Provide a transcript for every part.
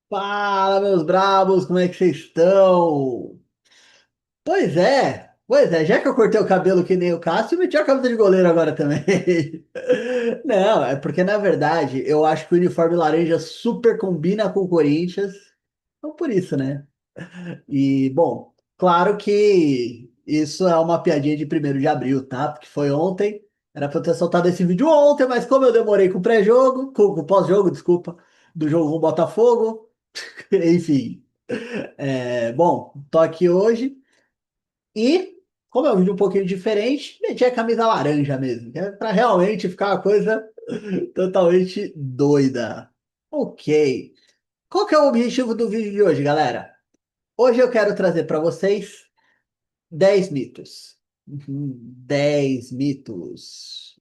Fala, meus bravos, como é que vocês estão? Pois é, já que eu cortei o cabelo que nem o Cássio, meti a camisa de goleiro agora também. Não, é porque na verdade eu acho que o uniforme laranja super combina com o Corinthians, então por isso, né? E, bom, claro que isso é uma piadinha de 1º de abril, tá? Porque foi ontem, era pra eu ter soltado esse vídeo ontem, mas como eu demorei com o pré-jogo, com o pós-jogo, desculpa, do jogo com o Botafogo, enfim. Bom, tô aqui hoje e, como é um vídeo um pouquinho diferente, meti a camisa laranja mesmo, que é pra realmente ficar uma coisa totalmente doida. Ok. Qual que é o objetivo do vídeo de hoje, galera? Hoje eu quero trazer para vocês 10 mitos. 10 mitos.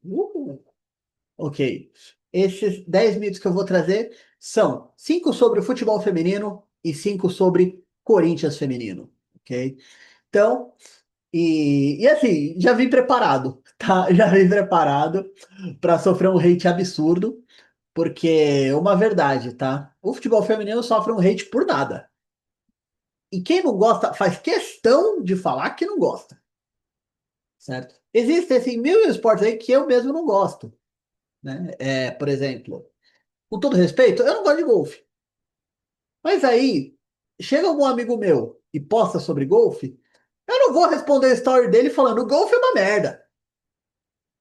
Ok. Esses 10 mitos que eu vou trazer são 5 sobre o futebol feminino e 5 sobre Corinthians feminino. Ok? Então, e assim, já vim preparado, tá? Já vim preparado para sofrer um hate absurdo, porque uma verdade, tá? O futebol feminino sofre um hate por nada. E quem não gosta faz questão de falar que não gosta, certo? Existem assim, mil esportes aí que eu mesmo não gosto, né? Por exemplo, com todo respeito, eu não gosto de golfe. Mas aí, chega algum amigo meu e posta sobre golfe, eu não vou responder a story dele falando golfe é uma merda.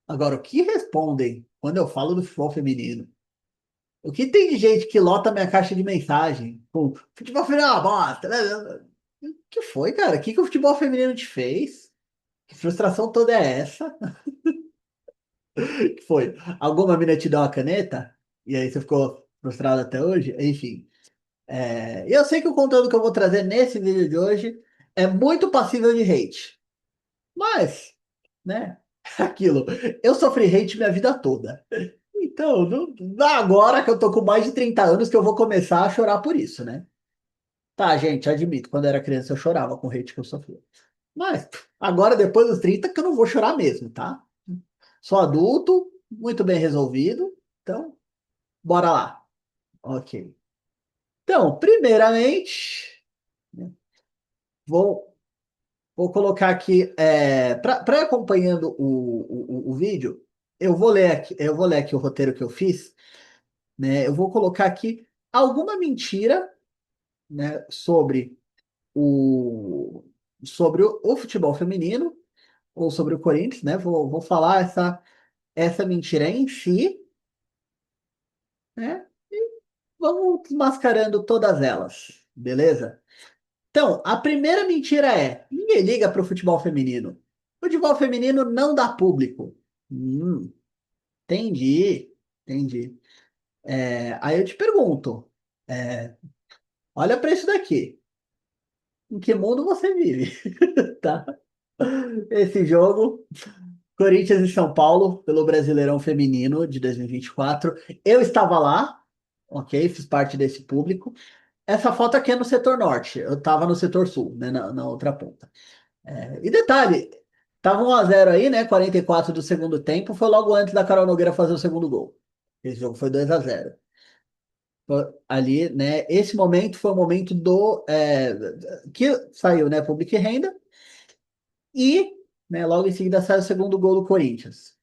Agora, o que respondem quando eu falo do futebol feminino? O que tem de gente que lota minha caixa de mensagem com futebol feminino é uma bosta? O que foi, cara? O que o futebol feminino te fez? Que frustração toda é essa? Que foi? Alguma mina te deu uma caneta? E aí você ficou frustrado até hoje? Enfim. Eu sei que o conteúdo que eu vou trazer nesse vídeo de hoje é muito passível de hate. Mas, né? Aquilo. Eu sofri hate minha vida toda. Então, não é agora que eu tô com mais de 30 anos que eu vou começar a chorar por isso, né? Tá, gente, admito, quando eu era criança eu chorava com o hate que eu sofria. Mas agora, depois dos 30 que eu não vou chorar mesmo, tá? Sou adulto, muito bem resolvido. Então, bora lá. Ok. Então, primeiramente, né, vou, vou colocar aqui, para acompanhando o vídeo, eu vou ler aqui o roteiro que eu fiz, né? Eu vou colocar aqui alguma mentira, né, o, sobre o futebol feminino ou sobre o Corinthians, né? Vou falar essa mentira em si, né? Vamos mascarando todas elas, beleza? Então, a primeira mentira é: ninguém liga para o futebol feminino. Futebol feminino não dá público. Entendi, entendi. Aí eu te pergunto: é, olha para isso daqui. Em que mundo você vive? Tá? Esse jogo, Corinthians e São Paulo, pelo Brasileirão Feminino de 2024. Eu estava lá, ok? Fiz parte desse público. Essa foto aqui é no setor norte, eu estava no setor sul, né, na outra ponta. E detalhe, tava 1-0 aí, né? 44 do segundo tempo, foi logo antes da Carol Nogueira fazer o segundo gol. Esse jogo foi 2-0. Ali, né? Esse momento foi o momento que saiu, né? Public Renda e, né, logo em seguida saiu o segundo gol do Corinthians.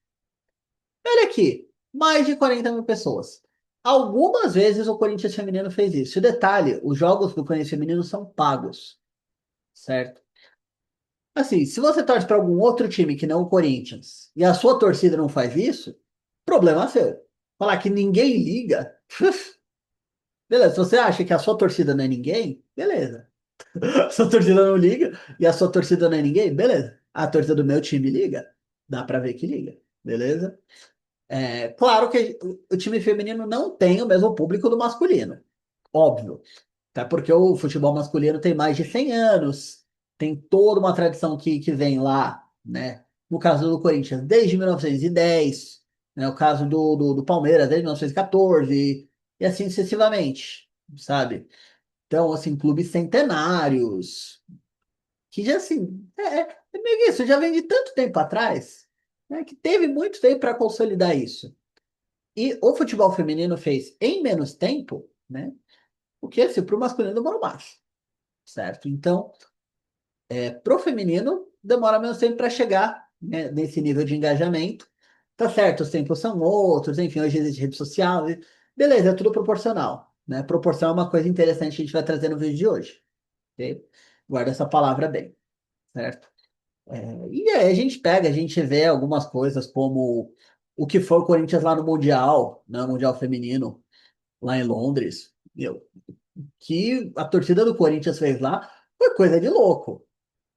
Olha aqui, mais de 40 mil pessoas. Algumas vezes o Corinthians feminino fez isso. E detalhe, os jogos do Corinthians feminino são pagos, certo? Assim, se você torce para algum outro time que não o Corinthians e a sua torcida não faz isso, problema seu. Falar que ninguém liga, beleza. Se você acha que a sua torcida não é ninguém, beleza. A sua torcida não liga e a sua torcida não é ninguém, beleza. A torcida do meu time liga, dá para ver que liga, beleza? Claro que o time feminino não tem o mesmo público do masculino, óbvio. Até porque o futebol masculino tem mais de 100 anos, tem toda uma tradição que vem lá, né? No caso do Corinthians, desde 1910, né? O caso do Palmeiras, desde 1914, e assim sucessivamente, sabe? Então, assim, clubes centenários, que já, assim, é meio que isso, já vem de tanto tempo atrás, né? Que teve muito tempo para consolidar isso. E o futebol feminino fez em menos tempo, né? O que, se pro masculino demorou mais, certo? Então, pro feminino, demora menos tempo para chegar, né, nesse nível de engajamento. Tá certo, os tempos são outros, enfim, hoje existe rede social, beleza, é tudo proporcional, né? Proporção é uma coisa interessante que a gente vai trazer no vídeo de hoje, ok? Guarda essa palavra bem, certo? E aí a gente pega, a gente vê algumas coisas como o que foi o Corinthians lá no Mundial, né? Mundial Feminino, lá em Londres, meu, que a torcida do Corinthians fez lá foi coisa de louco,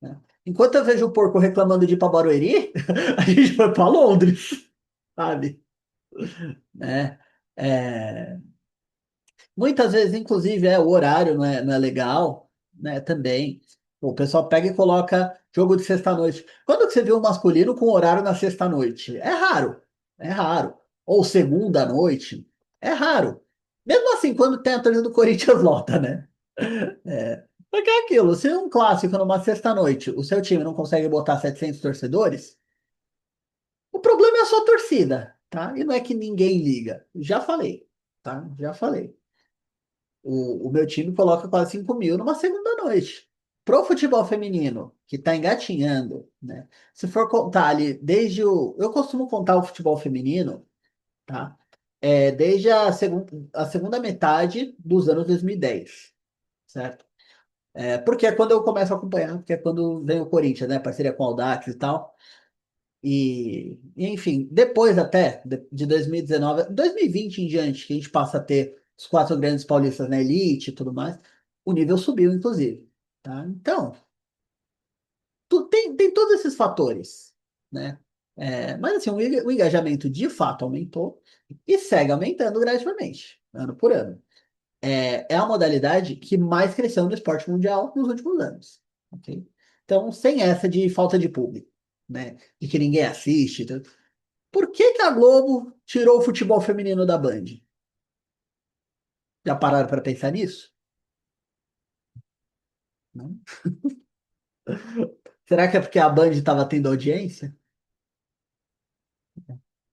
né? Enquanto eu vejo o porco reclamando de ir pra Barueri, a gente foi pra Londres, sabe? Né? É, muitas vezes, inclusive, o horário não é legal, né? Também. O pessoal pega e coloca jogo de sexta-noite. Quando que você viu um masculino com horário na sexta-noite? É raro. É raro. Ou segunda-noite. É raro. Mesmo assim, quando tem a torcida do Corinthians lota, né? Porque é aquilo, se um clássico numa sexta-noite, o seu time não consegue botar 700 torcedores, o problema é a sua torcida, tá? E não é que ninguém liga. Já falei, tá? Já falei. O meu time coloca quase 5 mil numa segunda noite. Pro futebol feminino, que tá engatinhando, né? Se for contar ali, desde o. Eu costumo contar o futebol feminino, tá? Desde a segunda metade dos anos 2010, certo? Porque é quando eu começo a acompanhar, porque é quando vem o Corinthians, né? Parceria com o Audax e tal. Enfim, depois até de 2019, 2020 em diante, que a gente passa a ter os quatro grandes paulistas na elite e tudo mais, o nível subiu, inclusive. Tá? Então, tem todos esses fatores, né? Mas assim, o engajamento de fato aumentou e segue aumentando gradativamente, ano por ano. É a modalidade que mais cresceu no esporte mundial nos últimos anos. Ok? Então, sem essa de falta de público, né? De que ninguém assiste. Por que que a Globo tirou o futebol feminino da Band? Já pararam para pensar nisso? Não? Será que é porque a Band estava tendo audiência?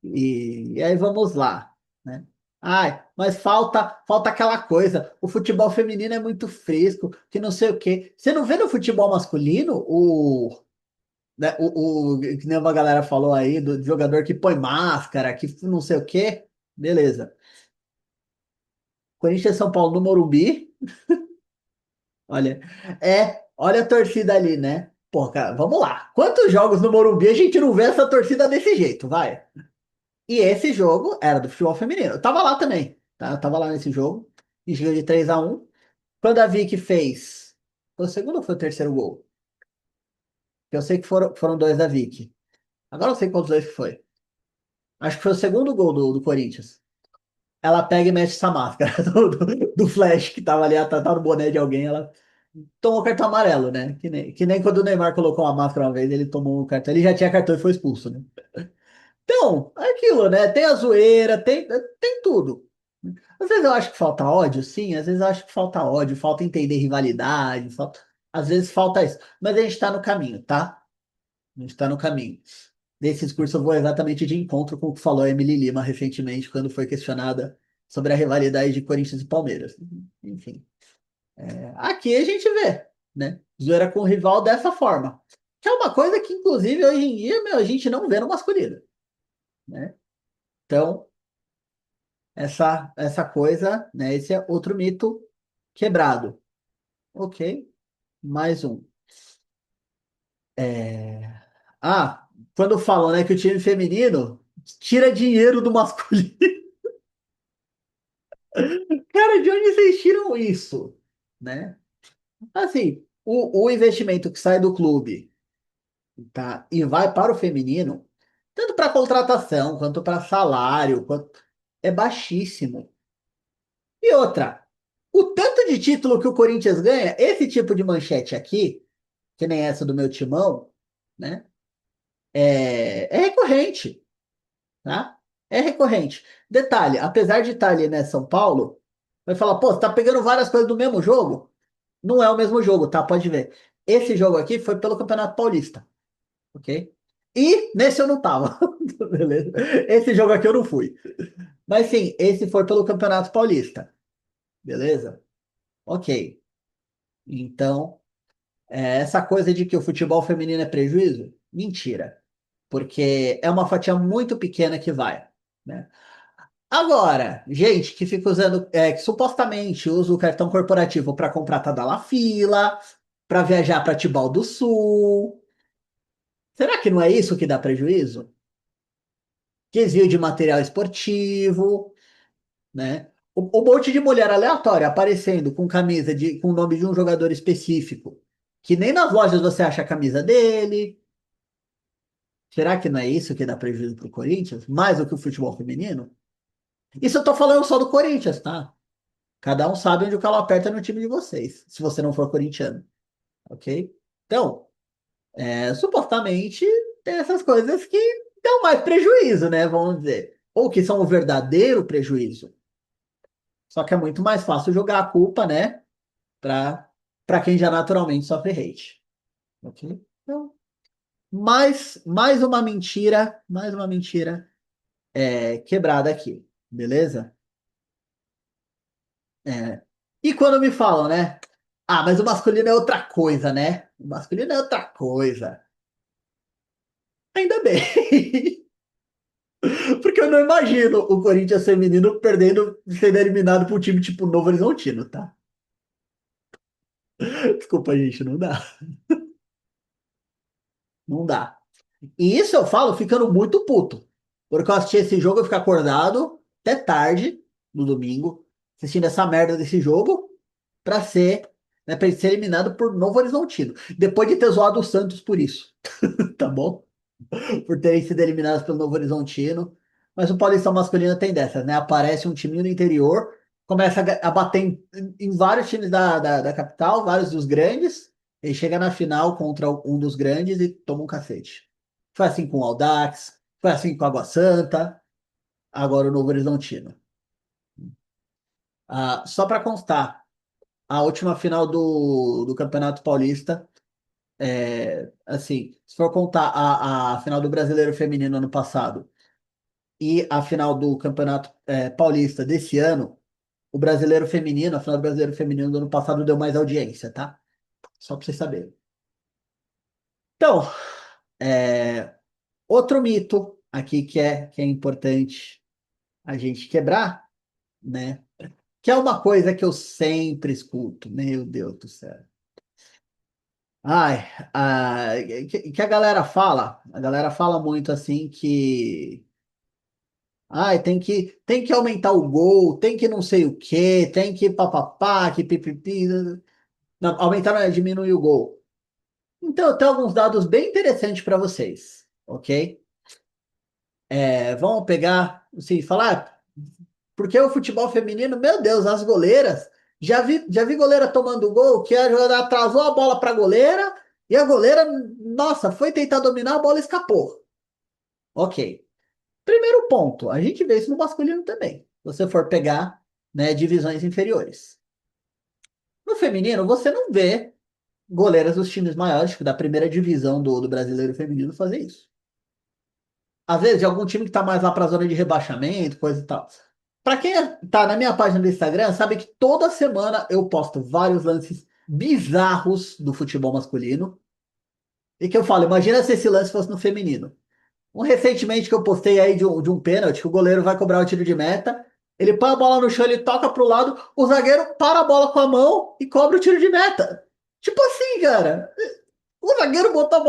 E aí vamos lá, né? Ai, mas falta aquela coisa. O futebol feminino é muito fresco, que não sei o quê. Você não vê no futebol masculino né, que nem uma galera falou aí do jogador que põe máscara, que não sei o quê? Beleza. Corinthians e São Paulo no Morumbi. Olha, olha a torcida ali, né? Pô, cara, vamos lá. Quantos jogos no Morumbi a gente não vê essa torcida desse jeito, vai? E esse jogo era do futebol feminino. Eu tava lá também, tá? Eu tava lá nesse jogo. E jogo de 3-1. Quando a Vicky fez. Foi o segundo ou foi o terceiro gol? Eu sei que foram dois da Vicky. Agora eu sei quantos dois que foi. Acho que foi o segundo gol do Corinthians. Ela pega e mexe essa máscara do Flash que tava ali, tá no boné de alguém. Ela tomou cartão amarelo, né? Que nem quando o Neymar colocou uma máscara uma vez, ele tomou um cartão. Ele já tinha cartão e foi expulso, né? Então, é aquilo, né? Tem a zoeira, tem tudo. Às vezes eu acho que falta ódio, sim. Às vezes eu acho que falta ódio, falta entender rivalidade, às vezes falta isso. Mas a gente tá no caminho, tá? A gente tá no caminho. Nesse discurso eu vou exatamente de encontro com o que falou a Emily Lima recentemente, quando foi questionada sobre a rivalidade de Corinthians e Palmeiras. Enfim. Aqui a gente vê, né? Zoeira com o rival dessa forma. Que é uma coisa que, inclusive, hoje em dia, meu, a gente não vê no masculino, né? Então, essa coisa, né? Esse é outro mito quebrado. Ok, mais um. É, quando falam, né, que o time feminino tira dinheiro do masculino. Cara, de onde vocês tiram isso? Né? Assim, o investimento que sai do clube, tá? E vai para o feminino, tanto para contratação quanto para salário, é baixíssimo. E outra, o tanto de título que o Corinthians ganha, esse tipo de manchete aqui, que nem essa do meu timão, né? É recorrente, tá? É recorrente. Detalhe, apesar de estar ali, né, São Paulo, vai falar, pô, você tá pegando várias coisas do mesmo jogo? Não é o mesmo jogo, tá? Pode ver. Esse jogo aqui foi pelo Campeonato Paulista, ok? E nesse eu não tava. Beleza? Esse jogo aqui eu não fui. Mas sim, esse foi pelo Campeonato Paulista. Beleza? Ok. Então, essa coisa de que o futebol feminino é prejuízo? Mentira. Porque é uma fatia muito pequena que vai, né? Agora, gente que fica usando, que supostamente usa o cartão corporativo para comprar Tadalafila, para viajar para Tibau do Sul. Será que não é isso que dá prejuízo? Desvio de material esportivo, né? O monte de mulher aleatória aparecendo com camisa com o nome de um jogador específico, que nem nas lojas você acha a camisa dele. Será que não é isso que dá prejuízo pro Corinthians? Mais do que o futebol feminino? Isso eu tô falando só do Corinthians, tá? Cada um sabe onde o calo aperta no time de vocês, se você não for corintiano, ok? Então, supostamente tem essas coisas que dão mais prejuízo, né? Vamos dizer. Ou que são o verdadeiro prejuízo. Só que é muito mais fácil jogar a culpa, né? Para quem já naturalmente sofre hate. Ok? Então, mais uma mentira quebrada aqui. Beleza? É. E quando me falam, né? Ah, mas o masculino é outra coisa, né? O masculino é outra coisa. Ainda bem. Porque eu não imagino o Corinthians feminino perdendo, sendo eliminado por um time tipo Novo Horizontino, tá? Desculpa, gente, não dá. Não dá. E isso eu falo ficando muito puto. Porque eu assisti esse jogo, eu fico acordado até tarde, no domingo, assistindo essa merda desse jogo, pra ser, pra ele ser eliminado por Novo Horizontino. Depois de ter zoado o Santos por isso, tá bom? Por terem sido eliminados pelo Novo Horizontino. Mas o Paulistão masculino tem dessas, né? Aparece um time do interior, começa a bater em vários times da capital, vários dos grandes, e chega na final contra um dos grandes e toma um cacete. Foi assim com o Audax, foi assim com o Água Santa, agora o Novo Horizontino. Ah, só para constar, a última final do Campeonato Paulista, assim, se for contar a final do Brasileiro Feminino ano passado e a final do Campeonato Paulista desse ano, o Brasileiro Feminino, a final do Brasileiro Feminino do ano passado deu mais audiência, tá? Só para vocês saberem. Então, é, outro mito aqui que é importante a gente quebrar, né? Que é uma coisa que eu sempre escuto, meu Deus do céu. Ai, que a galera fala muito assim que ai, tem que aumentar o gol, tem que não sei o quê, tem que papapá, que pipipi. Não, aumentar, não é diminuir o gol. Então, eu tenho alguns dados bem interessantes para vocês, ok? Vamos pegar, assim, falar, porque o futebol feminino, meu Deus, as goleiras, já vi goleira tomando gol, que a jogadora atrasou a bola para a goleira, e a goleira, nossa, foi tentar dominar, a bola escapou. Ok. Primeiro ponto, a gente vê isso no masculino também. Se você for pegar, né, divisões inferiores. No feminino, você não vê goleiras dos times maiores, tipo, da primeira divisão do brasileiro feminino, fazer isso. Às vezes, de algum time que tá mais lá pra zona de rebaixamento, coisa e tal. Pra quem tá na minha página do Instagram, sabe que toda semana eu posto vários lances bizarros do futebol masculino. E que eu falo, imagina se esse lance fosse no feminino. Um recentemente que eu postei aí de um pênalti, que o goleiro vai cobrar o tiro de meta. Ele põe a bola no chão, ele toca pro lado, o zagueiro para a bola com a mão e cobra o tiro de meta. Tipo assim, cara. O zagueiro botou a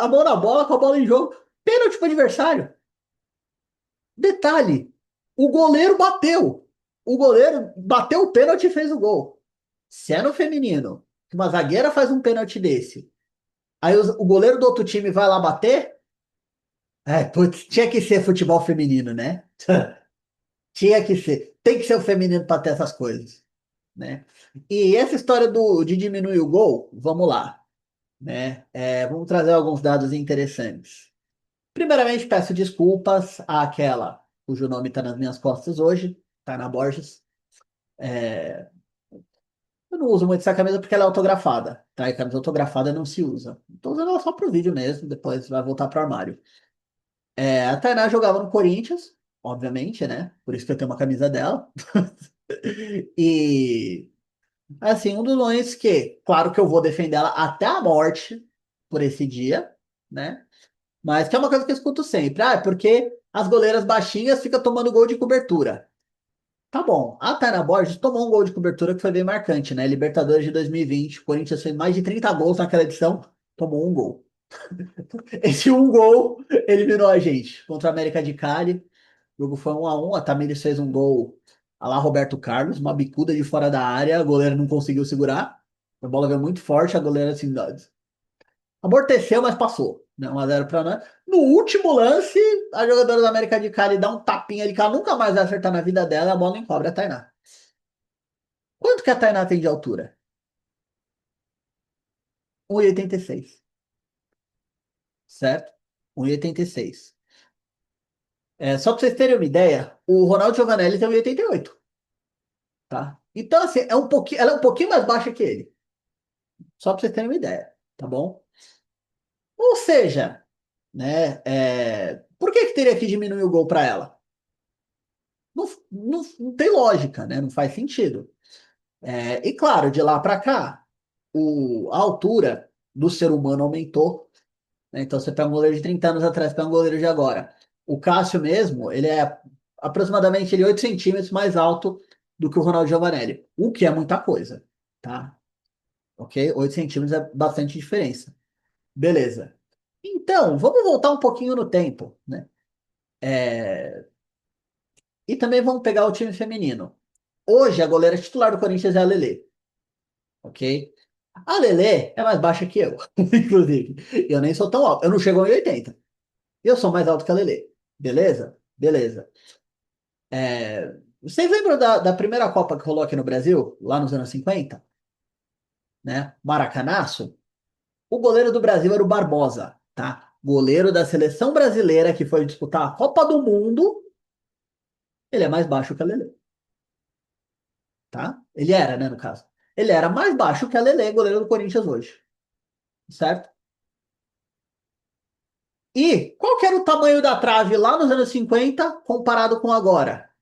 mão na bola, com a bola em jogo. Pênalti pro adversário. Detalhe: o goleiro bateu. O goleiro bateu o pênalti e fez o gol. Se é no feminino, que uma zagueira faz um pênalti desse, aí o goleiro do outro time vai lá bater. Putz, tinha que ser futebol feminino, né? Tinha que ser. Tem que ser o feminino para ter essas coisas, né? E essa história de diminuir o gol, vamos lá, né? Vamos trazer alguns dados interessantes. Primeiramente, peço desculpas àquela cujo nome está nas minhas costas hoje, tá na Borges. É, eu não uso muito essa camisa porque ela é autografada, tá? E camisa autografada não se usa. Estou usando ela só pro vídeo mesmo, depois vai voltar pro armário. A Tainá jogava no Corinthians, obviamente, né? Por isso que eu tenho uma camisa dela. E Assim, um dos momentos que, claro que eu vou defender ela até a morte por esse dia, né? Mas que é uma coisa que eu escuto sempre. Ah, é porque as goleiras baixinhas ficam tomando gol de cobertura. Tá bom. A Tayana Borges tomou um gol de cobertura que foi bem marcante, né? Libertadores de 2020. O Corinthians fez mais de 30 gols naquela edição, tomou um gol. Esse um gol eliminou a gente contra a América de Cali. O jogo foi 1-1. A Tamires fez um gol a lá Roberto Carlos, uma bicuda de fora da área. A goleira não conseguiu segurar. A bola veio muito forte. A goleira assim, amorteceu, mas passou. Né? 1-0 para nós. No último lance, a jogadora da América de Cali dá um tapinha ali que ela nunca mais vai acertar na vida dela. A bola encobre a Tainá. Quanto que a Tainá tem de altura? 1,86, certo? 1,86. Só para vocês terem uma ideia, o Ronaldo Giovanelli tem 1,88, tá? Então, assim, ela é um pouquinho mais baixa que ele. Só para vocês terem uma ideia, tá bom? Ou seja, né, por que que teria que diminuir o gol para ela? Não tem lógica, né? Não faz sentido. E claro, de lá para cá, a altura do ser humano aumentou, né? Então você pega um goleiro de 30 anos atrás, pega um goleiro de agora. O Cássio mesmo, ele é aproximadamente 8 centímetros mais alto do que o Ronaldo Giovanelli, o que é muita coisa, tá? Ok? 8 centímetros é bastante diferença. Beleza. Então, vamos voltar um pouquinho no tempo, né? É, E também vamos pegar o time feminino. Hoje, a goleira titular do Corinthians é a Lelê, ok? A Lelê é mais baixa que eu, inclusive. Eu nem sou tão alto. Eu não chego a 1,80. Eu sou mais alto que a Lelê. Beleza? Beleza. Vocês lembram da primeira Copa que rolou aqui no Brasil, lá nos anos 50, né? Maracanaço? O goleiro do Brasil era o Barbosa, tá? Goleiro da seleção brasileira que foi disputar a Copa do Mundo, ele é mais baixo que a Lelê, tá? Ele era, né, no caso. Ele era mais baixo que a Lelê, goleiro do Corinthians hoje, certo? E qual que era o tamanho da trave lá nos anos 50 comparado com agora?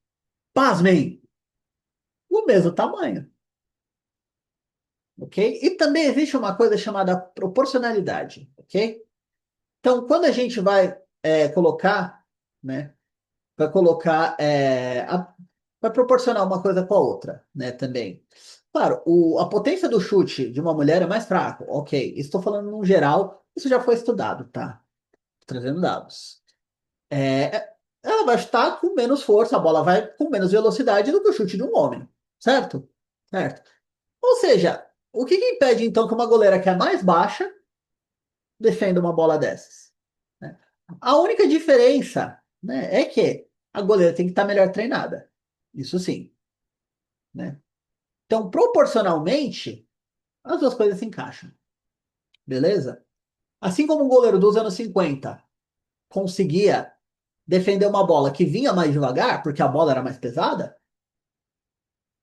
Pasmem, o mesmo tamanho, ok? E também existe uma coisa chamada proporcionalidade, ok? Então, quando a gente vai colocar, né, vai colocar, vai proporcionar uma coisa com a outra, né, também. Claro, a potência do chute de uma mulher é mais fraco, ok. Estou falando no geral, isso já foi estudado, tá? Trazendo dados. Ela vai chutar com menos força, a bola vai com menos velocidade do que o chute de um homem, certo? Certo. Ou seja, o que que impede então que uma goleira que é mais baixa defenda uma bola dessas? Né? A única diferença, né, é que a goleira tem que estar melhor treinada. Isso sim, né? Então, proporcionalmente, as duas coisas se encaixam, beleza? Assim como um goleiro dos anos 50 conseguia defender uma bola que vinha mais devagar, porque a bola era mais pesada,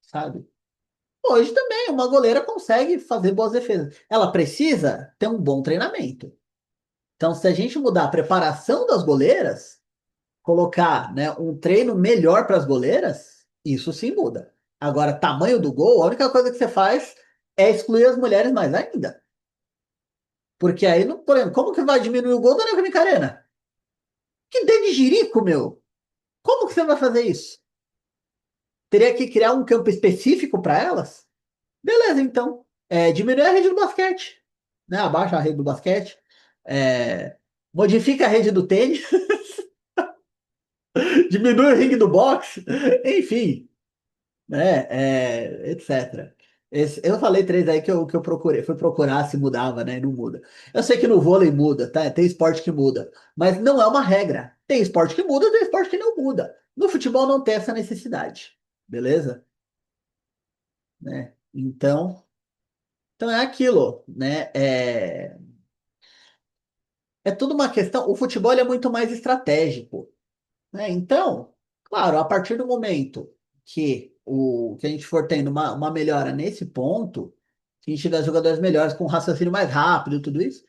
sabe? Hoje também uma goleira consegue fazer boas defesas. Ela precisa ter um bom treinamento. Então, se a gente mudar a preparação das goleiras, colocar, né, um treino melhor para as goleiras, isso sim muda. Agora, tamanho do gol, a única coisa que você faz é excluir as mulheres mais ainda. Porque aí, por exemplo, como que vai diminuir o gol da Neoquímica Arena? Que dedo de jirico, meu! Como que você vai fazer isso? Teria que criar um campo específico para elas? Beleza, então. Diminui a rede do basquete. Né? Abaixa a rede do basquete. É, modifica a rede do tênis. Diminui o ringue do boxe. Enfim, né? Etc. Eu falei três aí que eu procurei, fui procurar se mudava, né? E não muda. Eu sei que no vôlei muda, tá? Tem esporte que muda, mas não é uma regra. Tem esporte que muda, tem esporte que não muda. No futebol não tem essa necessidade, beleza? Né? Então é aquilo, né? É tudo uma questão. O futebol ele é muito mais estratégico, né? Então, claro, a partir do momento que a gente for tendo uma melhora nesse ponto, que a gente tiver jogadores melhores com raciocínio mais rápido, tudo isso,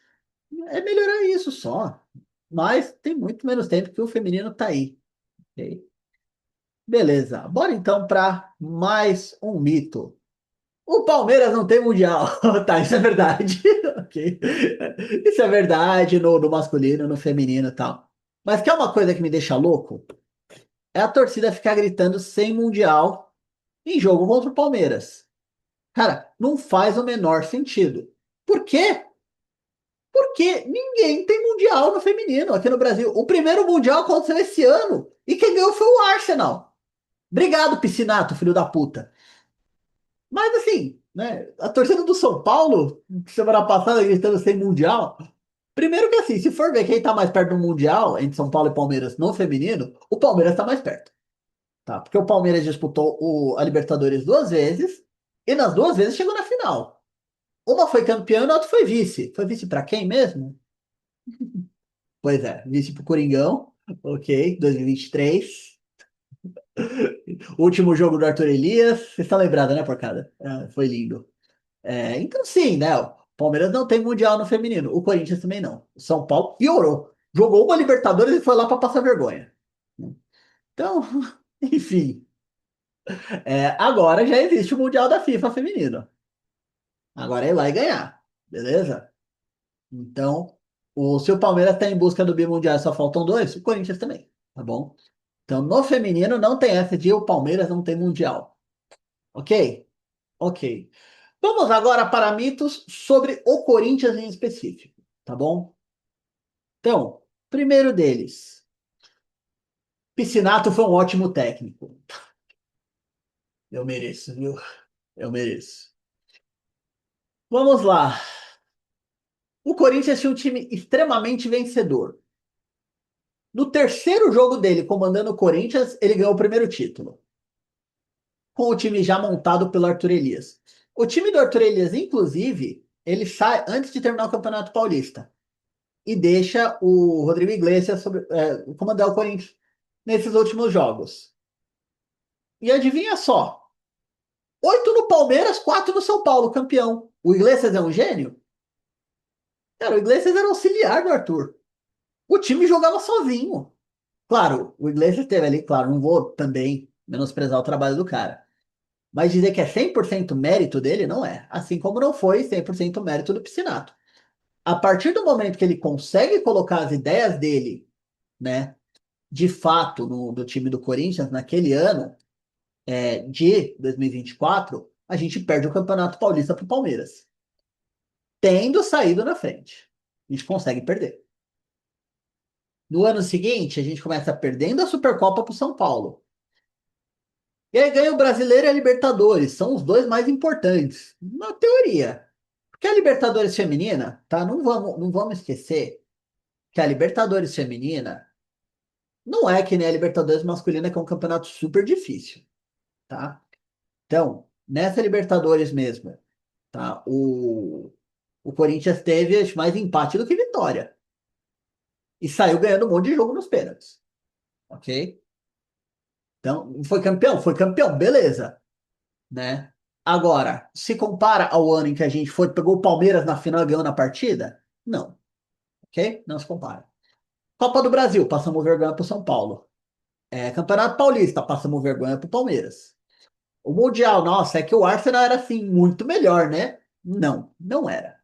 é melhorar isso só. Mas tem muito menos tempo que o feminino tá aí. Ok? Beleza. Bora então para mais um mito. O Palmeiras não tem mundial. Tá, isso é verdade. Ok. Isso é verdade no masculino, no feminino e tal. Mas que é uma coisa que me deixa louco? É a torcida ficar gritando sem mundial em jogo contra o Palmeiras. Cara, não faz o menor sentido. Por quê? Porque ninguém tem mundial no feminino aqui no Brasil. O primeiro mundial aconteceu esse ano. E quem ganhou foi o Arsenal. Obrigado, Piscinato, filho da puta. Mas assim, né? A torcida do São Paulo, semana passada, gritando sem mundial. Primeiro que assim, se for ver quem tá mais perto do mundial, entre São Paulo e Palmeiras no feminino, o Palmeiras tá mais perto. Tá? Porque o Palmeiras disputou a Libertadores duas vezes e nas duas vezes chegou na final. Uma foi campeã e a outra foi vice. Foi vice pra quem mesmo? Pois é, vice pro Coringão. Ok, 2023. O último jogo do Arthur Elias. Você está lembrada, né, porcada? Foi lindo. Então, sim, né? O Palmeiras não tem mundial no feminino. O Corinthians também não. O São Paulo piorou. Jogou uma Libertadores e foi lá para passar vergonha. Então, enfim. Agora já existe o Mundial da FIFA feminino. Agora é ir lá e ganhar. Beleza? Então, se o Palmeiras está em busca do bimundial e só faltam dois, o Corinthians também. Tá bom? Então, no feminino não tem essa de o Palmeiras não tem mundial. Ok? Ok. Vamos agora para mitos sobre o Corinthians em específico. Tá bom? Então, primeiro deles, Piscinato foi um ótimo técnico. Eu mereço, viu? Eu mereço. Vamos lá. O Corinthians tinha um time extremamente vencedor. No terceiro jogo dele comandando o Corinthians, ele ganhou o primeiro título, com o time já montado pelo Arthur Elias. O time do Arthur Elias, inclusive, ele sai antes de terminar o Campeonato Paulista e deixa o Rodrigo Iglesias comandar o Corinthians nesses últimos jogos. E adivinha só, oito no Palmeiras, quatro no São Paulo, campeão. O Iglesias é um gênio? Cara, o Iglesias era auxiliar do Arthur. O time jogava sozinho. Claro, o Iglesias teve ali, claro, não vou também menosprezar o trabalho do cara. Mas dizer que é 100% mérito dele, não é. Assim como não foi 100% mérito do Piscinato. A partir do momento que ele consegue colocar as ideias dele, né, de fato, no time do Corinthians, naquele ano, de 2024, a gente perde o Campeonato Paulista para o Palmeiras. Tendo saído na frente. A gente consegue perder. No ano seguinte, a gente começa perdendo a Supercopa para o São Paulo. E aí ganha o Brasileiro e a Libertadores. São os dois mais importantes, na teoria. Porque a Libertadores feminina, tá? Não vamos esquecer que a Libertadores feminina não é que nem a Libertadores masculina, que é um campeonato super difícil, tá? Então, nessa Libertadores mesmo, tá? O Corinthians teve acho, mais empate do que vitória. E saiu ganhando um monte de jogo nos pênaltis, ok? Então, foi campeão, beleza, né? Agora, se compara ao ano em que a gente foi, pegou o Palmeiras na final e ganhou na partida? Não, ok? Não se compara. Copa do Brasil, passamos vergonha para o São Paulo. Campeonato Paulista, passamos vergonha para o Palmeiras. O Mundial, nossa, é que o Arsenal era assim muito melhor, né? Não, não era.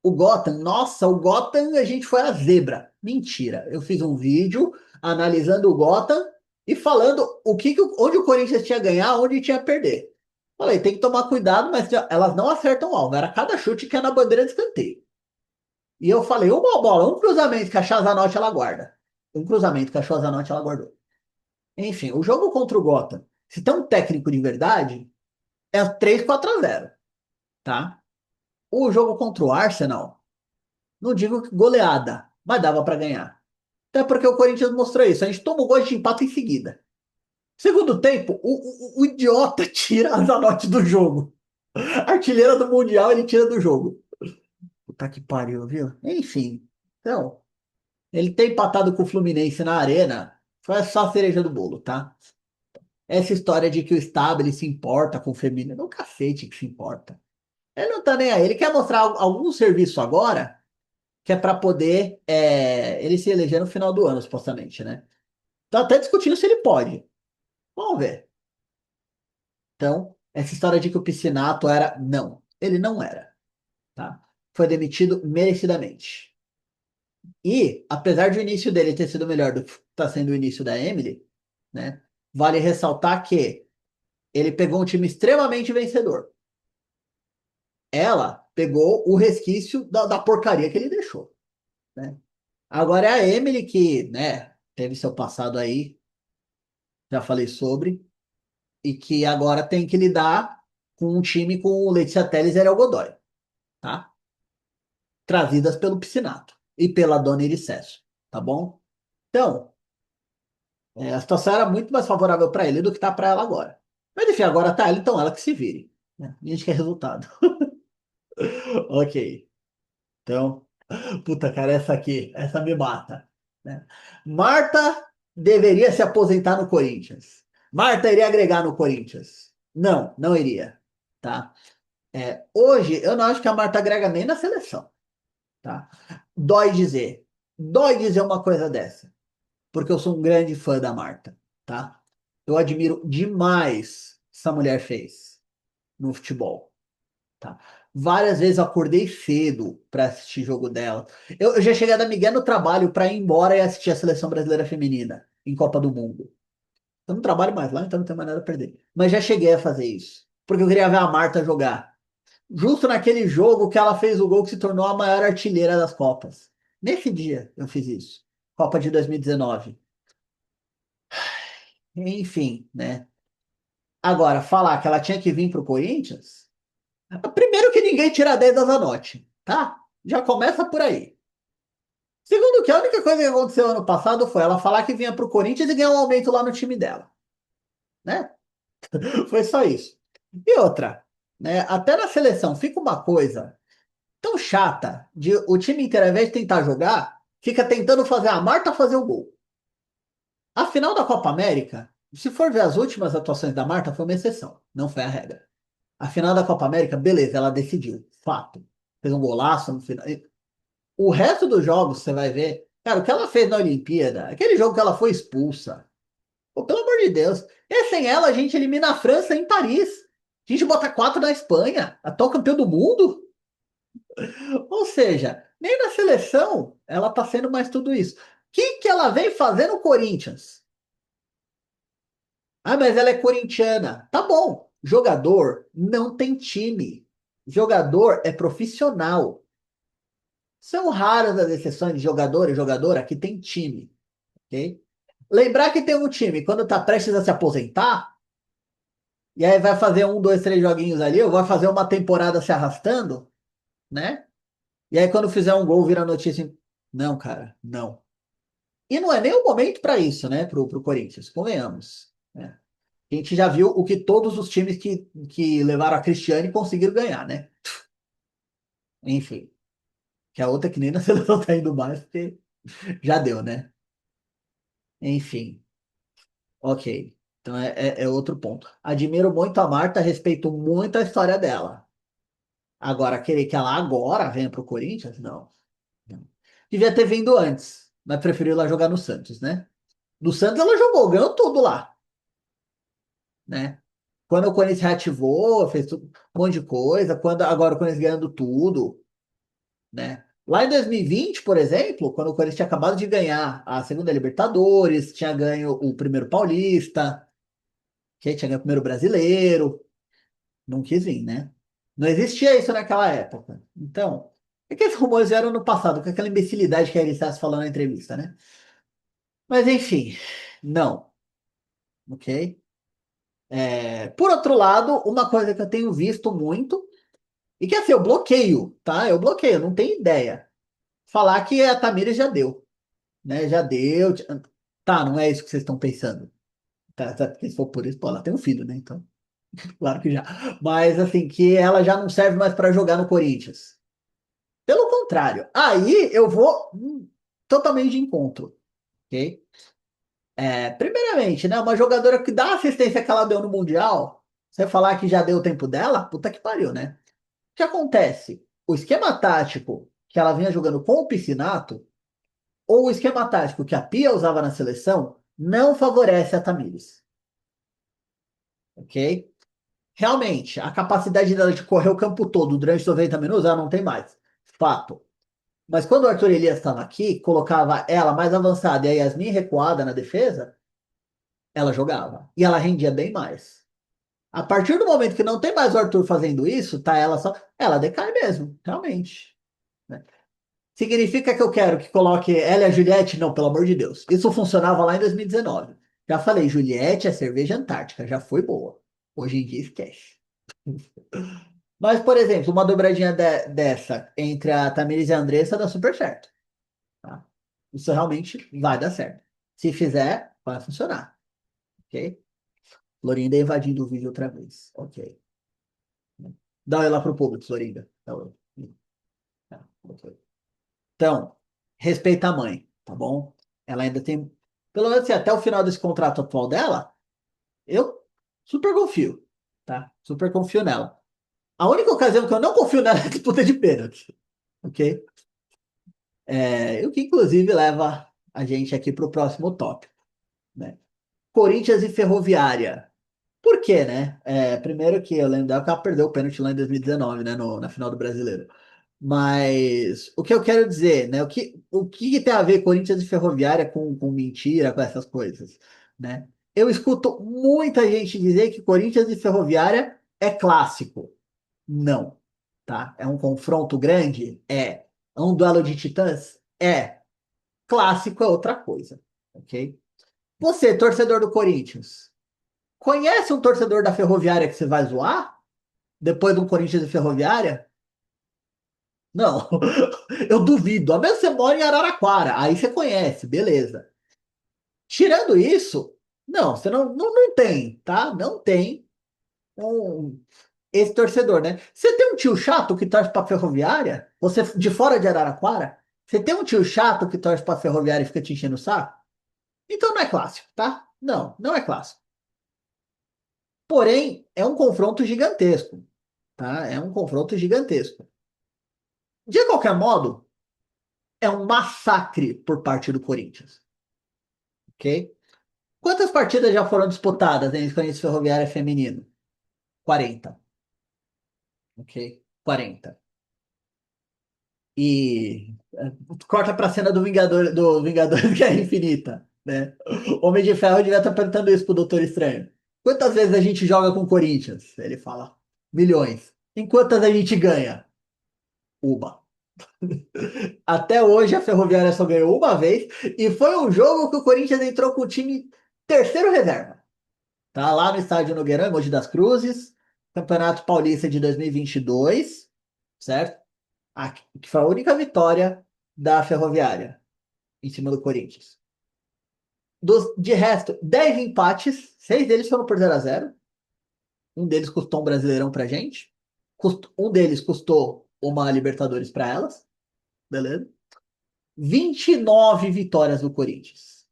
O Gotham, nossa, o Gotham a gente foi a zebra. Mentira. Eu fiz um vídeo analisando o Gotham e falando onde o Corinthians tinha ganhar, onde tinha perder. Falei, tem que tomar cuidado, mas elas não acertam o alvo. Era cada chute que é na bandeira de escanteio. E eu falei, uma bola, um cruzamento que a Chazanotte ela guarda. Um cruzamento que a Chazanotte ela guardou. Enfim, o jogo contra o Gotham, se tem um técnico de verdade, é 3-4-0, tá? O jogo contra o Arsenal, não digo que goleada, mas dava para ganhar. Até porque o Corinthians mostrou isso. A gente toma o gol de empate em seguida. Segundo tempo, o idiota tira a Zanotti do jogo. Artilheira do Mundial, ele tira do jogo. Puta que pariu, viu? Enfim. Então, ele ter empatado com o Fluminense na arena foi só a cereja do bolo, tá? Essa história de que o Stabile se importa com o feminino, não cacete que se importa. Ele não tá nem aí. Ele quer mostrar algum serviço agora que é para poder ele se eleger no final do ano, supostamente, né? Tá até discutindo se ele pode. Vamos ver. Então, Essa história de que o Piscinato era. Não, ele não era, tá? Foi demitido merecidamente. E, apesar de o início dele ter sido melhor do que está sendo o início da Emily, né? Vale ressaltar que ele pegou um time extremamente vencedor. Ela pegou o resquício da porcaria que ele deixou, né? Agora é a Emily que, né, teve seu passado aí, já falei sobre, e que agora tem que lidar com um time com o Letícia Telles e Ariel Godoy, tá? Trazidas pelo Piscinato e pela Dona Iricesso, tá bom? Então, a situação era muito mais favorável para ele do que tá para ela agora. Mas enfim, agora tá ela, então ela que se vire, né? A gente quer resultado. Ok. Então, puta, cara, essa me mata, né? Marta deveria se aposentar no Corinthians. Marta iria agregar no Corinthians. Não, não iria, tá? Hoje, eu não acho que a Marta agrega nem na seleção, tá? Dói dizer. Dói dizer uma coisa dessa, porque eu sou um grande fã da Marta, tá? Eu admiro demais o que essa mulher fez no futebol. Tá? Várias vezes eu acordei cedo para assistir jogo dela. Eu já cheguei a dar migué no trabalho para ir embora e assistir a seleção brasileira feminina em Copa do Mundo. Eu não trabalho mais lá, então não tenho mais nada a perder. Mas já cheguei a fazer isso. Porque eu queria ver a Marta jogar. Justo naquele jogo que ela fez o gol que se tornou a maior artilheira das Copas. Nesse dia eu fiz isso. Copa de 2019. Enfim, né? Agora, falar que ela tinha que vir pro Corinthians. Primeiro que ninguém tira 10 da Zanotti, tá? Já começa por aí. Segundo que a única coisa que aconteceu ano passado foi ela falar que vinha pro Corinthians e ganhar um aumento lá no time dela, né? Foi só isso. E outra, né? Até na seleção fica uma coisa tão chata de o time inteiro, ao invés de tentar jogar, fica tentando fazer a Marta fazer o gol. A final da Copa América, se for ver as últimas atuações da Marta, foi uma exceção, não foi a regra. A final da Copa América, beleza, ela decidiu, fato. Fez um golaço no final. O resto dos jogos, você vai ver. Cara, o que ela fez na Olimpíada, aquele jogo que ela foi expulsa. Pô, pelo amor de Deus. E sem ela, a gente elimina a França em Paris. A gente bota quatro na Espanha, atual campeão do mundo. Ou seja, nem na seleção ela tá sendo mais tudo isso. O que ela vem fazer no Corinthians? Ah, mas ela é corintiana. Tá bom. Jogador não tem time. Jogador é profissional. São raras as exceções de jogador e jogadora que tem time, ok? Lembrar que tem um time, quando tá prestes a se aposentar, e aí vai fazer um, dois, três joguinhos ali, ou vai fazer uma temporada se arrastando, né? E aí quando fizer um gol, vira notícia. Não, cara, não. E não é nem o momento para isso, né, pro Corinthians, convenhamos, né? A gente já viu o que todos os times que levaram a Cristiane conseguiram ganhar, né? Enfim, que a outra que nem na seleção tá indo mais, porque já deu, né? Enfim. Ok. Então é outro ponto. Admiro muito a Marta, respeito muito a história dela. Agora, querer que ela agora venha pro Corinthians? Não. Não. Devia ter vindo antes, mas preferiu ela jogar no Santos, né? No Santos ela jogou, ganhou tudo lá, né? Quando o Corinthians reativou, fez um monte de coisa. Agora o Corinthians ganhando tudo, né? Lá em 2020, por exemplo, quando o Corinthians tinha acabado de ganhar a segunda Libertadores, tinha ganho o primeiro Paulista, que tinha ganho o primeiro Brasileiro. Não quis vir, né? Não existia isso naquela época. Então, é que esses rumores vieram no passado, com aquela imbecilidade que a Elisas falou na entrevista, né? Mas enfim, não, ok? Por outro lado, uma coisa que eu tenho visto muito, e que assim, eu bloqueio, tá? Eu bloqueio, não tenho ideia. Falar que a Tamires já deu, né? Já deu. Tá, não é isso que vocês estão pensando. Tá, porque se for por isso, pô, ela tem um filho, né? Então, claro que já. Mas assim, que ela já não serve mais para jogar no Corinthians. Pelo contrário, aí eu vou totalmente de encontro, ok? Primeiramente, né, uma jogadora que dá a assistência que ela deu no Mundial, você falar que já deu o tempo dela, puta que pariu, né? O que acontece? O esquema tático que ela vinha jogando com o Piscinato, ou o esquema tático que a Pia usava na seleção, não favorece a Tamires, ok? Realmente, a capacidade dela de correr o campo todo durante 90 minutos, ela não tem mais. Fato. Mas quando o Arthur Elias estava aqui, colocava ela mais avançada e a Yasmin recuada na defesa, ela jogava. E ela rendia bem mais. A partir do momento que não tem mais o Arthur fazendo isso, tá ela só. Ela decai mesmo, realmente. Né? Significa que eu quero que coloque ela e a Juliette? Não, pelo amor de Deus. Isso funcionava lá em 2019. Já falei, Juliette é cerveja antártica, já foi boa. Hoje em dia esquece. Mas, por exemplo, uma dobradinha dessa entre a Tamiris e a Andressa dá super certo. Tá? Isso realmente vai dar certo. Se fizer, vai funcionar. Ok? Florinda invadindo o vídeo outra vez. Ok. Dá ela lá pro público, Florinda. Dá oi. Tá, ok. Então, respeita a mãe, tá bom? Ela ainda tem. Pelo menos assim, até o final desse contrato atual dela, eu super confio. Tá? Super confio nela. A única ocasião que eu não confio nela é a disputa de pênalti. Ok? O que inclusive leva a gente aqui para o próximo tópico, né? Corinthians e Ferroviária. Por quê, né? Primeiro que eu lembro dela que ela perdeu o pênalti lá em 2019, né? Na final do Brasileiro. Mas o que eu quero dizer, né? O que tem a ver Corinthians e Ferroviária com mentira, com essas coisas, né? Eu escuto muita gente dizer que Corinthians e Ferroviária é clássico. Não, tá? É um confronto grande? É. É um duelo de titãs? É. Clássico é outra coisa, ok? Você, torcedor do Corinthians, conhece um torcedor da Ferroviária que você vai zoar? Depois do Corinthians e Ferroviária? Não, eu duvido. A menos que você mora em Araraquara, aí você conhece, beleza. Tirando isso, não, você não tem, tá? Não tem um, esse torcedor, né? Você tem um tio chato que torce pra Ferroviária? Você de fora de Araraquara? Você tem um tio chato que torce pra Ferroviária e fica te enchendo o saco? Então não é clássico, tá? Não, não é clássico. Porém, é um confronto gigantesco, tá? É um confronto gigantesco. De qualquer modo, é um massacre por parte do Corinthians, ok? Quantas partidas já foram disputadas entre Corinthians e Ferroviária feminino? 40, ok? 40. E corta pra cena do Vingador Guerra Infinita, né? O Homem de Ferro devia estar perguntando isso pro Doutor Estranho. Quantas vezes a gente joga com o Corinthians? Ele fala, milhões. Em quantas a gente ganha? Uma. Até hoje a Ferroviária só ganhou uma vez e foi um jogo que o Corinthians entrou com o time terceiro reserva. Tá lá no estádio Nogueirão, em Mogi das Cruzes, Campeonato Paulista de 2022, certo? Que foi a única vitória da Ferroviária em cima do Corinthians. De resto, 10 empates, 6 deles foram por 0-0. Um deles custou um Brasileirão pra gente. Um deles custou uma Libertadores pra elas. Beleza? 29 vitórias do Corinthians.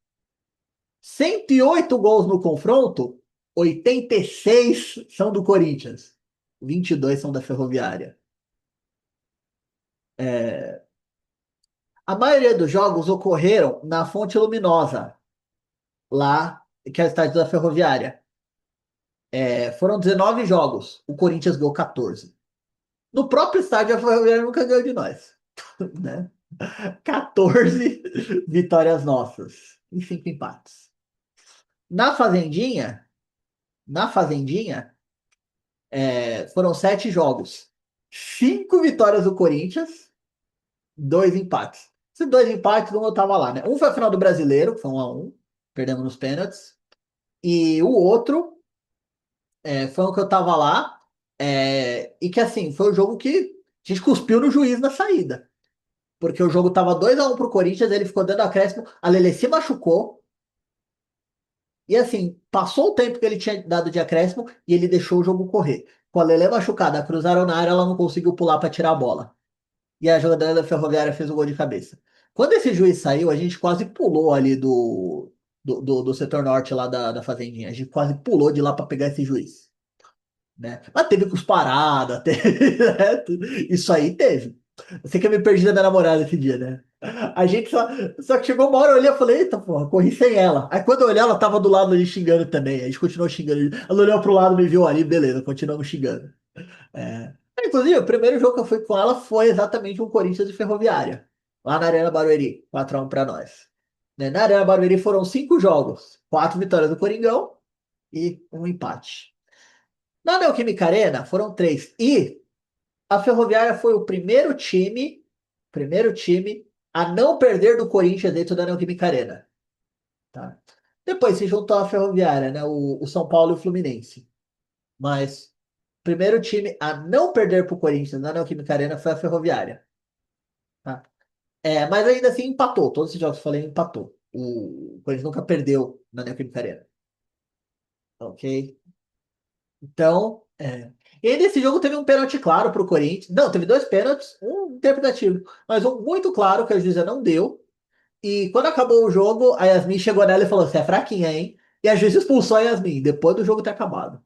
108 gols no confronto, 86 são do Corinthians. 22 são da Ferroviária. É, A maioria dos jogos ocorreram na Fonte Luminosa, lá, que é o estádio da Ferroviária. Foram 19 jogos, o Corinthians ganhou 14. No próprio estádio, a Ferroviária nunca ganhou de nós. Né? 14 vitórias nossas e 5 empates. Na Fazendinha, na Fazendinha, foram 7 jogos. 5 vitórias do Corinthians, 2 empates. Esses 2 empates, um eu tava lá, né? Um foi a final do Brasileiro, que foi 1-1, perdemos nos pênaltis. E o outro foi o que eu tava lá, e que assim, foi o jogo que a gente cuspiu no juiz na saída. Porque o jogo tava 2-1 pro Corinthians, ele ficou dando acréscimo, a Lele se machucou, e assim, passou o tempo que ele tinha dado de acréscimo e ele deixou o jogo correr. Com a Lele machucada, cruzaram na área, ela não conseguiu pular para tirar a bola. E a jogadora da Ferroviária fez o gol de cabeça. Quando esse juiz saiu, a gente quase pulou ali do setor norte lá da Fazendinha. A gente quase pulou de lá para pegar esse juiz. Né? Mas teve cusparada, teve, né? Isso aí teve. Você que eu me perdi da minha namorada esse dia, né? A gente só que chegou uma hora, eu olhei e falei, eita, porra, corri sem ela. Aí quando eu olhei, ela tava do lado ali xingando também. A gente continuou xingando. Ela olhou pro lado, me viu ali, beleza, continuamos xingando. É. Inclusive, o primeiro jogo que eu fui com ela foi exatamente um Corinthians e Ferroviária, lá na Arena Barueri, 4-1 pra nós. Né, na Arena Barueri foram 5 jogos, 4 vitórias do Coringão e um empate. Na Neoquímica Arena foram 3. E a Ferroviária foi o primeiro time a não perder do Corinthians dentro da Neoquímica Arena. Tá? Depois se juntou a Ferroviária, né? O São Paulo e o Fluminense. Mas primeiro time a não perder para o Corinthians na Neoquímica Arena foi a Ferroviária. Tá? Mas ainda assim empatou. Todos esses jogos que eu falei empatou. O Corinthians nunca perdeu na Neoquímica Arena. Ok? Então, E aí nesse jogo teve um pênalti claro para o Corinthians. Não, teve dois pênaltis, um interpretativo, mas um muito claro que a juíza não deu. E quando acabou o jogo, a Yasmin chegou nela e falou: Você é fraquinha, hein? E a juíza expulsou a Yasmin, depois do jogo ter acabado.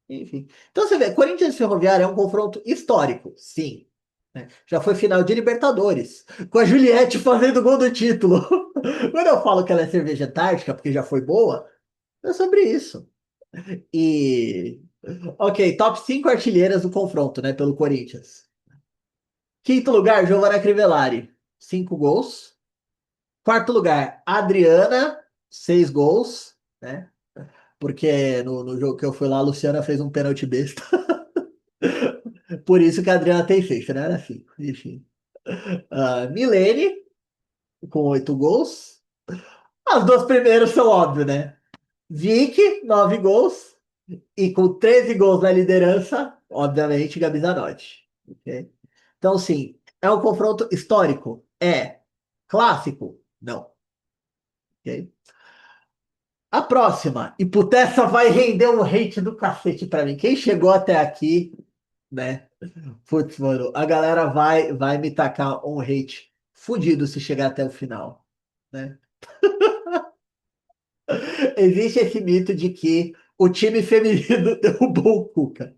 Enfim. Então você vê, Corinthians e Ferroviária é um confronto histórico, sim. Né? Já foi final de Libertadores, com a Juliette fazendo gol do título. Quando eu falo que ela é cerveja antártica, porque já foi boa, é sobre isso. E. Ok, top 5 artilheiras do confronto, né, pelo Corinthians. Quinto lugar, Giovanna Crivellari, 5 gols. Quarto lugar, Adriana, 6 gols, né? Porque no jogo que eu fui lá, a Luciana fez um pênalti besta. Por isso que a Adriana tem 6, né? Era 5. Enfim. Milene, com 8 gols. As duas primeiras são óbvias, né? Vicky, 9 gols. E com 13 gols na liderança, obviamente, Gabi Zanotti. Ok? Então, sim, é um confronto histórico? É. Clássico? Não. Ok? A próxima, e puta, essa vai render um hate do cacete pra mim. Quem chegou até aqui, né? Putz, mano, a galera vai me tacar um hate fudido se chegar até o final, né? Existe esse mito de que o time feminino derrubou o Cuca.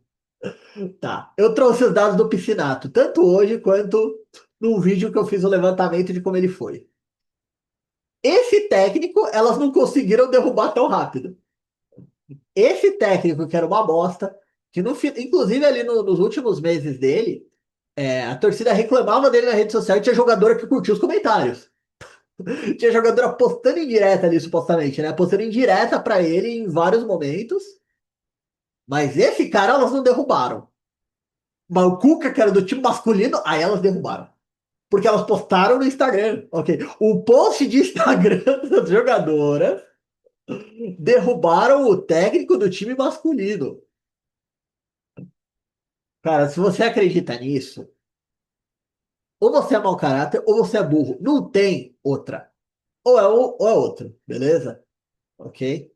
Tá, eu trouxe os dados do Piscinato, tanto hoje quanto num vídeo que eu fiz o levantamento de como ele foi. Esse técnico, elas não conseguiram derrubar tão rápido. Esse técnico, que era uma bosta, que inclusive ali nos últimos meses dele, a torcida reclamava dele na rede social e tinha jogadora que curtia os comentários. Tinha jogadora postando em direta ali, supostamente, né? Postando em direta pra ele em vários momentos. Mas esse cara elas não derrubaram. Mas o Cuca, que era do time masculino, aí elas derrubaram. Porque elas postaram no Instagram. Ok. O post de Instagram das jogadoras derrubaram o técnico do time masculino. Cara, se você acredita nisso, ou você é mau caráter ou você é burro. Não tem outra. Ou é outro, beleza? Ok?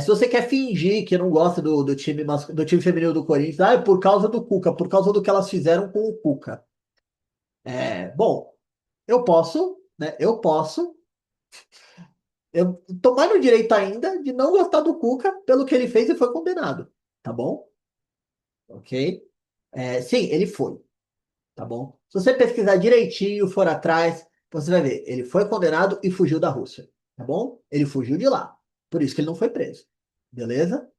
Se você quer fingir que não gosta do time feminino do Corinthians, é por causa do Cuca, por causa do que elas fizeram com o Cuca. Bom, eu posso, né? Eu tomar no direito ainda de não gostar do Cuca pelo que ele fez e foi condenado, tá bom? Ok? Sim, ele foi. Tá bom? Se você pesquisar direitinho, for atrás, você vai ver. Ele foi condenado e fugiu da Rússia. Tá bom? Ele fugiu de lá. Por isso que ele não foi preso. Beleza?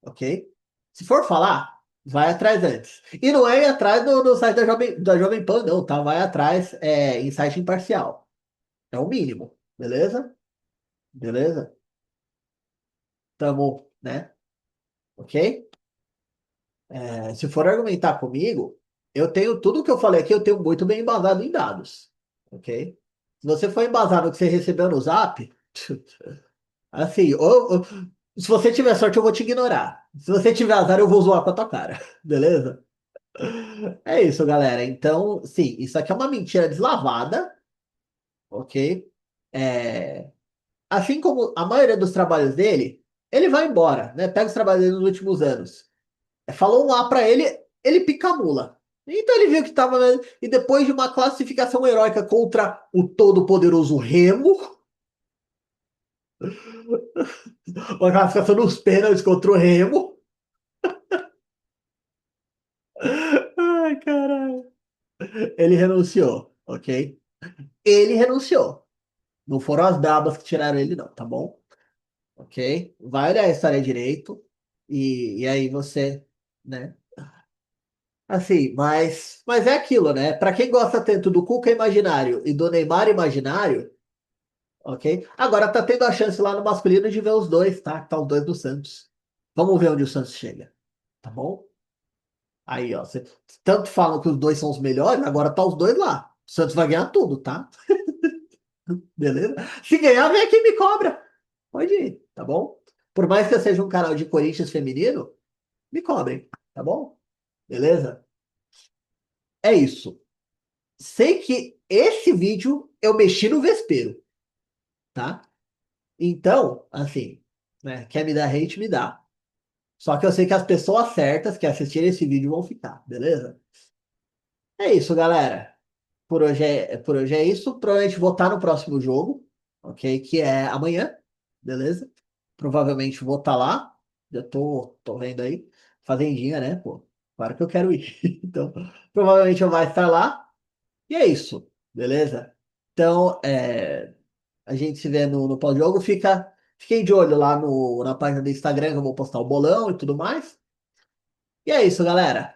Ok? Se for falar, vai atrás antes. E não é ir atrás no site da Jovem Pan, não, tá? Vai atrás em site imparcial. É o mínimo. Beleza? Beleza? Tamo, né? Ok? Se for argumentar comigo, eu tenho tudo que eu falei aqui, eu tenho muito bem embasado em dados. Ok? Se você for embasado no que você recebeu no Zap, assim, se você tiver sorte, eu vou te ignorar. Se você tiver azar, eu vou zoar com a tua cara. Beleza? É isso, galera. Então, sim, isso aqui é uma mentira deslavada, ok? É, Assim como a maioria dos trabalhos dele, ele vai embora, né? Pega os trabalhos dele nos últimos anos. Falou um A pra ele, ele pica a mula. Então ele viu que tava. E depois de uma classificação heróica contra o todo-poderoso Remo, uma classificação nos pênaltis contra o Remo. Ai, caralho. Ele renunciou, ok? Ele renunciou. Não foram as brabas que tiraram ele, não, tá bom? Ok? Vai olhar a história direito e aí você, né? Assim, mas é aquilo, né? Pra quem gosta tanto do Cuca imaginário e do Neymar imaginário, ok? Agora tá tendo a chance lá no masculino de ver os dois, tá? Tá os dois do Santos. Vamos ver onde o Santos chega, tá bom? Aí, ó, tanto falam que os dois são os melhores, agora tá os dois lá. O Santos vai ganhar tudo, tá? Beleza? Se ganhar, vem aqui e me cobra. Pode ir, tá bom? Por mais que eu seja um canal de Corinthians feminino, me cobrem, tá bom? Beleza? É isso. Sei que esse vídeo eu mexi no vespeiro, tá? Então, assim, né? Quer me dar hate, me dá. Só que eu sei que as pessoas certas que assistirem esse vídeo vão ficar, beleza? É isso, galera. Por hoje é isso. Provavelmente vou estar no próximo jogo, ok? Que é amanhã, beleza? Provavelmente vou estar lá. Já tô vendo aí. Fazendinha, né, pô? Claro que eu quero ir. Então, provavelmente eu vou estar lá. E é isso, beleza? Então, a gente se vê no pós-jogo. Fiquem de olho lá na página do Instagram que eu vou postar o bolão e tudo mais. E é isso, galera.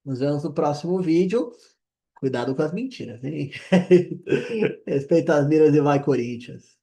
Nos vemos no próximo vídeo. Cuidado com as mentiras, hein? Respeita as miras e vai, Corinthians.